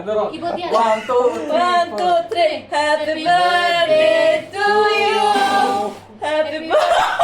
One, two, three. Happy birthday to you. Happy birthday.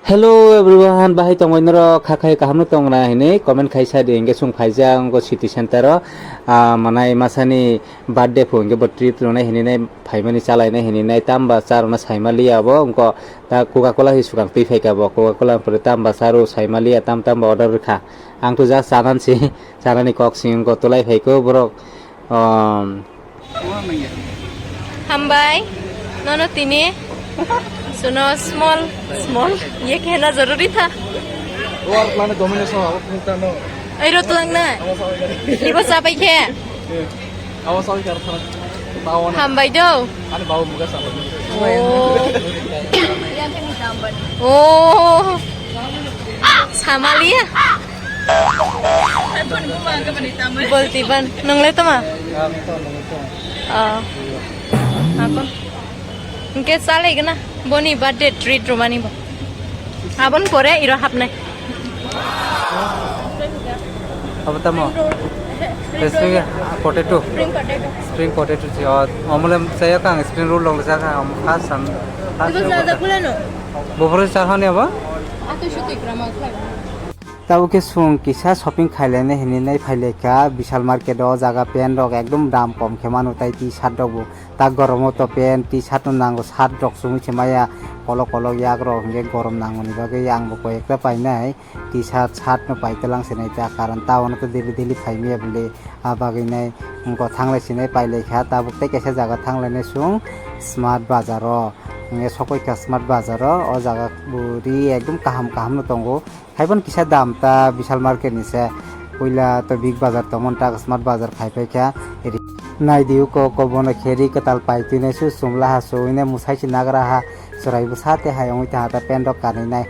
Hello everyone, bahai tongmoinro khakai kahamno tongra hine comment khaisa de engge sung phaijang go city center manai masani birthday pho engge treat lona hine nai phaimani chalai nai hine nai tamba charona saimali abo onko ta coca cola hi sukang tei phaika bo coca cola pore tamba saru saimali tam order kha ang to just chanansi chanani kok sing ko tolai phaiko borok Hambai, nono tini. सुनो small ये कहना जरूरी था और plan domination हो पुंता no ए रो तो लगना लिबो साबै खे आवाज आउ कर था बावन हम बाइ दो अनि बाउ मुगा साबै ओ सामालिया बोलती बन नंगले तमा हाकन Oke, sale gana. Boni birthday treat romani bo. Abon pore iro hapnai. apa tamo spring potato ji amule saya kang spring roll long sa kang khas san Ibu sada kulano. bobore charhani aba Atu shuti krama khai. তাও কে সুং কিসা shopping খাইলেনে হিনি নাই ফাইলেকা বিশাল market ও জায়গা pen rock একদম দাম কম খেমানো তাই T shirt রব তা গরম তো পেন টি শার্ট নাঙ্গো শার্ট রক সুমিছে মায়া কলক কলক ইয়াক রক গে গরম নাঙ্গনি বাগে আংবো কয়েকটা পাই নাই টি শার্ট ন পাইতে লাংছে নাই তা কারণ তাও তো দিলি ফাইমিয়া বলে আবাগে নাই গো থাংলাইছে নাই পাইলেখা তা বকতে কেসা জায়গা থাংলাইনে সুং স্মার্ট বাজার সকলকা স্মার্ট বাজার ও জায়গা বুড়ি একদম কাহাম ন তঙ্গো খাইবন কিসা দাম তা বিশাল মার্কেট নিছে কইলা তো বিগ বাজার তো মন টা স্মার্ট বাজার খাইপাইখা নাই দিউ কবন খেরি কতাল পাইতি নাই সু সুমলা হাসু ইনে মুসাইছি নাগরা হা সরাইবো সাতে হাই ওই তা হাতা পেন রক কানি নাই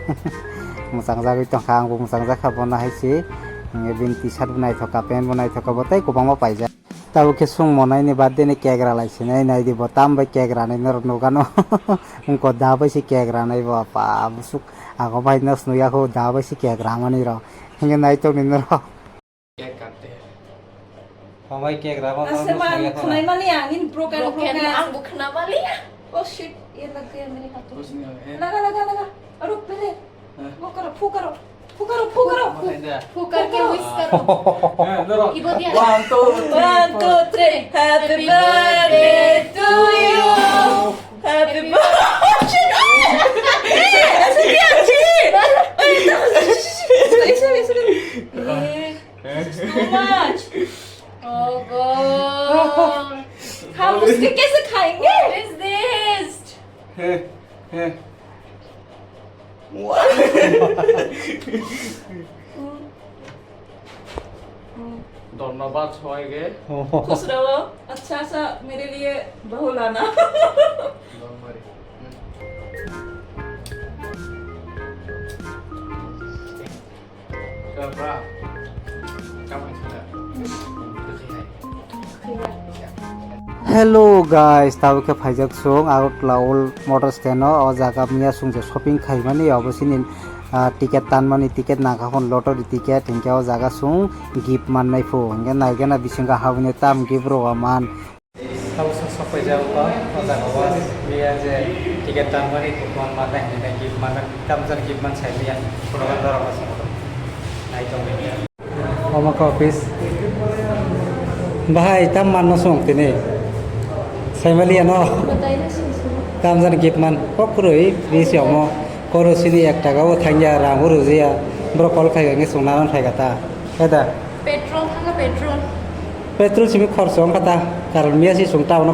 মুসাং জাগৈ তো খাং বো মুসাং জা খাবো না হাইছি বিন টি শার্ট বনাই থকা পেন বনাই থকা বতাই কোবামা পাইজা তাও কে সুং মনাইনি বাদে নে কেগরা লাইছে নাই দিব তাম বাই কেগরা নাই নগানো উনকো দাবাইছি কেগরা নাই বাপা বুসুক আগো ভাই নস নুয়া কো দাবাইছি কেগরা মানি র হিঙ্গে নাই তো নিন র केक काटते हैं हमाई केगरा मा Aseman, kunai mali angin broken. Ang bukhna mali. Oh shit, ये लग गया मेरे हाथों कुछ में. नहीं है लगा. रुक पहले. वो करो, फू करो. Fukar ke wish karo. Ibu dia. One, two, three. Happy birthday to you. Happy birthday. ऐसे क्या जी? ऐसे. Too much. Oh god. हम उसके कैसे खाएंगे? What is this? धन्यवाद होएगे खुश रहो. अच्छा सा मेरे लिए बहू लाना. Bra. Kamu sudah. Hello guys ताव के फाइजक सुंग आउट लाउल मोटर स्टैंड ओ जागा मिया सुंग जे shopping खाइमानि अबसिनि ticket तानमानि ticket नागाखन lottery ticket हिंगाव जागा सुंग गिफ्ट माननाय फो हिंगा नायगेना बिसिंगा हावने ताम गिफ्ट रो मान ताव सुंग सफाय जाबा ओ जागा मिया जे टिकेट तानमानि कुपन माननाय हिंगा गिफ्ट माननाय ताम जन गिफ्ट मान साइलिया फटोगान दरबासि नाय तो ओमा ऑफिस भाई ताम माननो सुंग तिने साइमालिया न काम जान गिफ्टमान पक्रुई बिसियावनो करसिनि 1 टाकाबो थांया रांबो रुजिया ब्र कल खाइगानि संनानै थाइगाता एदा पेट्रोल सिमि खर्च अंकाता कारण मियासि संटावनो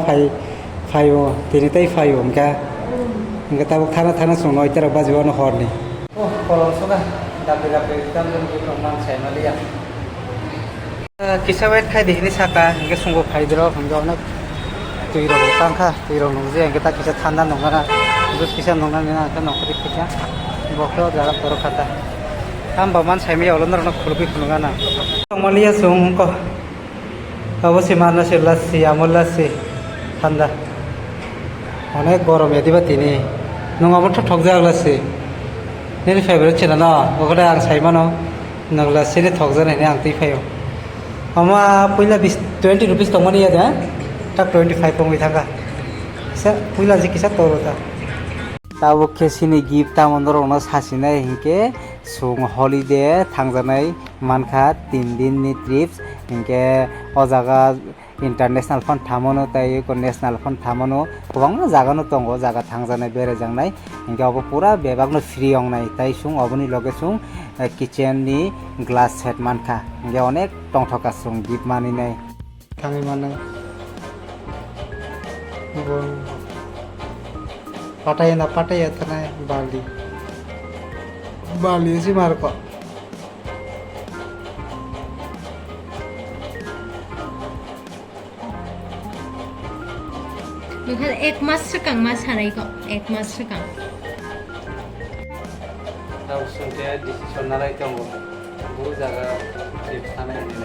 फाइयो तिनिtai फाइयो अंका ताबो थाना संनो इतर बाजिवानो हरनि ओ कलम सगा दाबे दाम जान गिफ्टमान साइमालिया किसाबाय खाइ देखिनि साका इंगे संगो फाइद्र फंगावनो Tiro tangka, tiro nungzi yang kita kisah tanda nungana, terus kisah nungana nina kan nongkrik kisah, bokto jarak baru kata, kan baman saya mi ulun orang kulbi nungana. Malia sung ko, awas si mana si lasi, amul lasi, tanda. Onek gorom ya tiba tini, nungamut thok jarak lasi, Ini favorite channel no, oke ang saya mana, nggak sini thokjan ini ang tipe yo. Ama puila 20 rupees tong mana ya dah, tak 25 tong ithaga. Sa puila je kisah toro ta. Tahu ke sini gift tamandor ono sasina hingke sung holiday thangjanai Mankha 3 din ni trips hingke o jaga international fun thamono tai ko national fun thamono kobang jaga no tongo jaga thangjanai bere jangnai hingke obo pura bebag no free ongnai tai sung oboni loge sung kitchen ni glass set Mankha hingke onek tongthoka sung gift mani nai thangi manai Pataya tanah Bali sih Marco. Mungkin ek mas sekang mas hari kok, ek mas sekang. Tahu sungai di sana lagi tunggu, bu jaga di sana ini.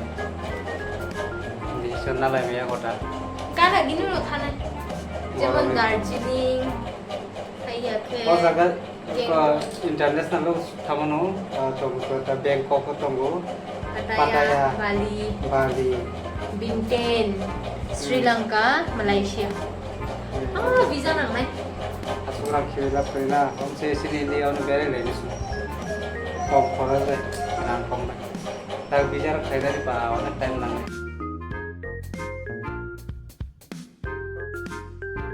Di sana lagi ya kota. Karena gini loh tanah, zaman Darjeeling, kayak Oh jaga ke international thamono, tunggu ke Bangkok tunggu. Pattaya, Bali, Bintan, Sri Lanka, Malaysia. Ah, visa nang nai. Asuran kira pernah, om sini ini on beri lagi su. Kom koran deh, nang kom deh. Tak bicara kayak dari bawah, time nang.